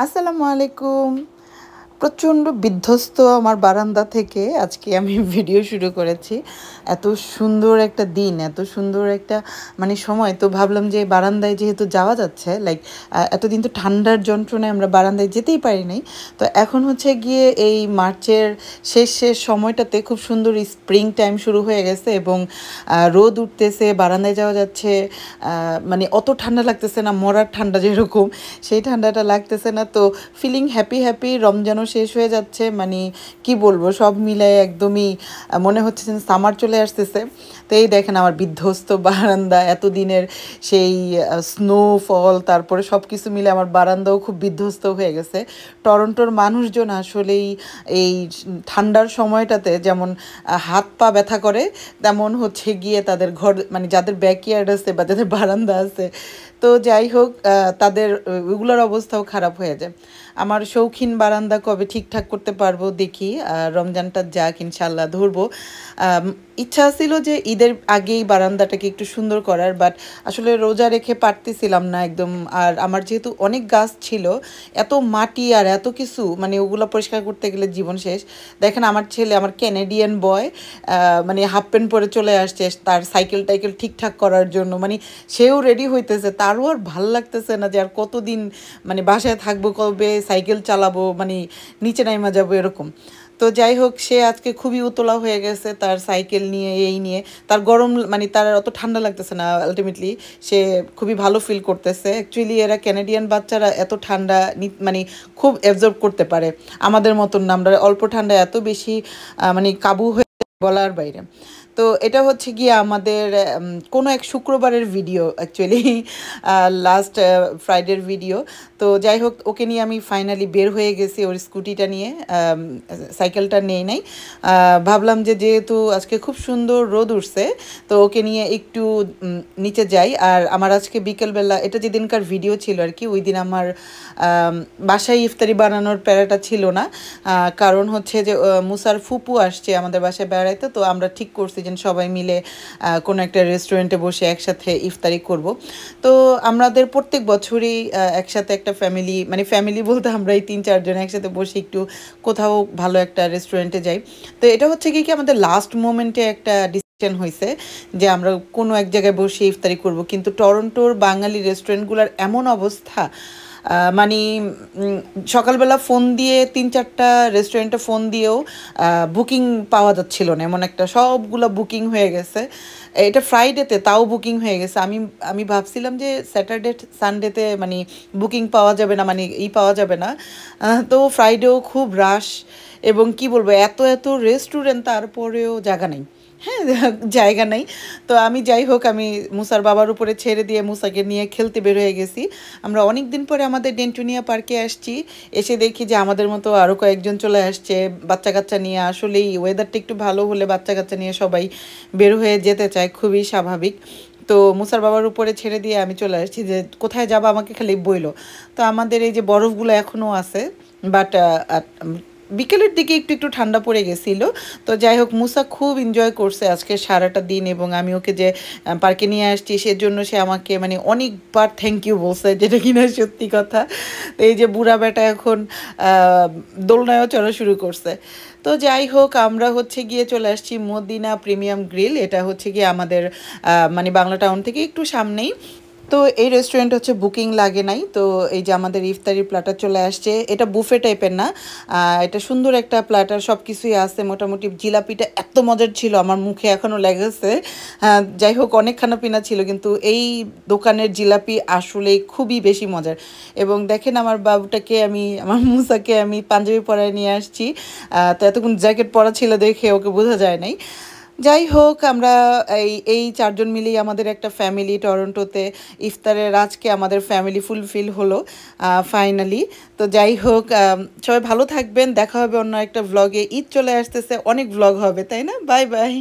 আসসালামু আলাইকুম। প্রচণ্ড বিধ্বস্ত আমার বারান্দা থেকে আজকে আমি ভিডিও শুরু করেছি। এত সুন্দর একটা দিন, এত সুন্দর একটা সময়, তো ভাবলাম যে বারান্দায় যেহেতু যাওয়া যাচ্ছে, এতদিন তো ঠান্ডার যন্ত্রণায় আমরা বারান্দায় যেতেই পারি নাই। তো এখন হচ্ছে গিয়ে এই মার্চের শেষ সময়টাতে খুব সুন্দর স্প্রিং টাইম শুরু হয়ে গেছে এবং রোদ উঠতেছে, বারান্দায় যাওয়া যাচ্ছে। অত ঠান্ডা লাগতেছে না, মরার ঠান্ডা যেরকম সেই ঠান্ডাটা লাগতেছে না। তো ফিলিং হ্যাপি হ্যাপি। রমজানও শেষ হয়ে যাচ্ছে, কি বলবো, সব মিলায় একদমই মনে হচ্ছে যেন সামার চলে আসতেছে। তো এই দেখেন আমার বিধ্বস্ত বারান্দা, এতদিনের সেই স্নোফল, তারপরে সব কিছু মিলে আমার বারান্দাও খুব বিধ্বস্ত হয়ে গেছে। টরন্টোর মানুষজন আসলেই এই ঠান্ডার সময়টাতে যেমন হাত পা ব্যথা করে, তেমন হচ্ছে গিয়ে তাদের ঘর, যাদের ব্যাকইয়ার্ড আছে বা যাদের বারান্দা আছে, তো যাই হোক, তাদের ওগুলোর অবস্থাও খারাপ হয়ে যায়। আমার শৌখিন বারান্দা কবে ঠিকঠাক করতে পারবো দেখি, রমজানটা যাক ইনশাল্লাহ ধরবো। ইচ্ছা ছিল যে ঈদের আগেই বারান্দাটাকে একটু সুন্দর করার, বাট আসলে রোজা রেখে পারতেছিলাম না একদম। আর আমার যেহেতু অনেক গাছ ছিল, এত মাটি আর এত কিছু, ওগুলো পরিষ্কার করতে গেলে জীবন শেষ। দেখেন আমার ছেলে, আমার ক্যানেডিয়ান বয়, হাফ প্যান্ট পরে চলে আসছে তার সাইকেল টাইকেল ঠিকঠাক করার জন্য। সেও রেডি হইতেছে, তারও আর ভাল লাগতেছে না যে আর কতদিন বাসায় থাকবো, কবে সাইকেল চালাবো, নিচে নাইমা যাবো এরকম। তো যাই হোক, সে আজকে খুবই উতলা হয়ে গেছে তার সাইকেল নিয়ে, এই নিয়ে। তার গরম, তার অত ঠান্ডা লাগতেছে না, আলটিমেটলি সে খুবই ভালো ফিল করতেছে। অ্যাকচুয়ালি এরা ক্যানাডিয়ান বাচ্চারা এত ঠান্ডা খুব অ্যাবজর্ব করতে পারে, আমাদের মতন না। আমরা অল্প ঠান্ডা এত বেশি কাবু হয়ে বলার বাইরে। তো এটা হচ্ছে গিয়ে আমাদের কোনো এক শুক্রবারের ভিডিও, অ্যাকচুয়ালি লাস্ট ফ্রাইডের ভিডিও। তো যাই হোক, ওকে নিয়ে আমি ফাইনালি বের হয়ে গেছি, ওর স্কুটিটা নিয়ে, সাইকেলটা নেই নাই। ভাবলাম যে যেহেতু আজকে খুব সুন্দর রোদ উঠছে, তো ওকে নিয়ে একটু নিচে যাই। আর আমার আজকে বিকেলবেলা, এটা যেদিনকার ভিডিও ছিল আর কি, ওই দিন আমার বাসায় ইফতারি বানানোর প্যারাটা ছিল না। কারণ হচ্ছে যে মুসার ফুপু আসছে আমাদের বাসায় বেড়াইতে, তো আমরা ঠিক করছি যে সবাই মিলে কোনো একটা রেস্টুরেন্টে বসে একসাথে ইফতারি করব। তো আমাদের প্রত্যেক বছরই একসাথে একটা ফ্যামিলি বলতে আমরা এই 3-4 জন একসাথে বসে একটু কোথাও ভালো একটা রেস্টুরেন্টে যাই। তো এটা হচ্ছে কি আমাদের লাস্ট মোমেন্টে একটা ডিসিশন হয়েছে যে আমরা কোনো এক জায়গায় বসে ইফতারি করব। কিন্তু টরন্টোর বাঙালি রেস্টুরেন্টগুলোর এমন অবস্থা, সকালবেলা ফোন দিয়ে 3-4টা রেস্টুরেন্টে ফোন দিয়েও বুকিং পাওয়া যাচ্ছিল না, এমন একটা, সবগুলো বুকিং হয়ে গেছে। এটা ফ্রাইডেতে তাও বুকিং হয়ে গেছে। আমি ভাবছিলাম যে স্যাটারডে সানডেতে বুকিং পাওয়া যাবে না, পাওয়া যাবে না। তো ফ্রাইডেও খুব রাশ, এবং কি বলবো, এত এত রেস্টুরেন্ট, তারপরেও জায়গা নেই। হ্যাঁ, জায়গা নেই। তো যাই হোক, আমি মুসার বাবার উপরে ছেড়ে দিয়ে মুসাকে নিয়ে খেলতে বের হয়ে গেছি। আমরা অনেক দিন পরে আমাদের ডেন্টুনিয়া পার্কে আসছি, এসে দেখি যে আমাদের মতো আরও কয়েকজন চলে আসছে বাচ্চা কাচ্চা নিয়ে। আসলেই ওয়েদারটা একটু ভালো হলে বাচ্চা কাচ্চা নিয়ে সবাই বের হয়ে যেতে চায়, খুবই স্বাভাবিক। তো মুসার বাবার উপরে ছেড়ে দিয়ে আমি চলে আসছি যে কোথায় যাবো, আমাকে খালি বইলো। তো আমাদের এই যে বরফগুলো এখনও আছে, বাট বিকেলের দিকে একটু একটু ঠান্ডা পড়ে গেছিলো। তো যাই হোক, মুসা খুব এনজয় করছে আজকে সারাটা দিন, এবং আমি ওকে যে পার্কে নিয়ে আসছি সেজন্য সে আমাকে অনেকবার থ্যাংক ইউ বলছে, যেটা কিনা সত্যি কথা। তো এই যে বুড়া বেটা এখন দোলনায়ও চড়া শুরু করছে। তো যাই হোক, আমরা হচ্ছে গিয়ে চলে আসছি মদিনা প্রিমিয়াম গ্রিল। এটা হচ্ছে গিয়ে আমাদের বাংলা টাউন থেকে একটু সামনেই। তো এই রেস্টুরেন্ট হচ্ছে বুকিং লাগে নাই। তো এই যে আমাদের ইফতারির প্ল্যাটার চলে আসছে, এটা বুফে টাইপের না, এটা সুন্দর একটা প্ল্যাটার, সব কিছুই আছে মোটামুটি। জিলাপিটা এত মজার ছিল, আমার মুখে এখনও লেগেছে। যাই হোক, অনেক খানাপিনা ছিল, কিন্তু এই দোকানের জিলাপি আসলেই খুবই বেশি মজার। এবং দেখেন আমার বাবুটাকে, আমার মুসাকে আমি পাঞ্জাবি পরায় নিয়ে আসছি। তো এতক্ষণ জ্যাকেট পরা ছিল দেখে ওকে বোঝা যায় নাই। যাই হোক, আমরা এই 4 জন মিলেই আমাদের একটা ফ্যামিলি টরন্টোতে। ইফতারের আজকে আমাদের ফ্যামিলি ফুলফিল হলো ফাইনালি। তো যাই হোক, সবাই ভালো থাকবেন, দেখা হবে অন্য একটা ভ্লগে। ঈদ চলে আসতেছে, অনেক ভ্লগ হবে, তাই না? Bye bye.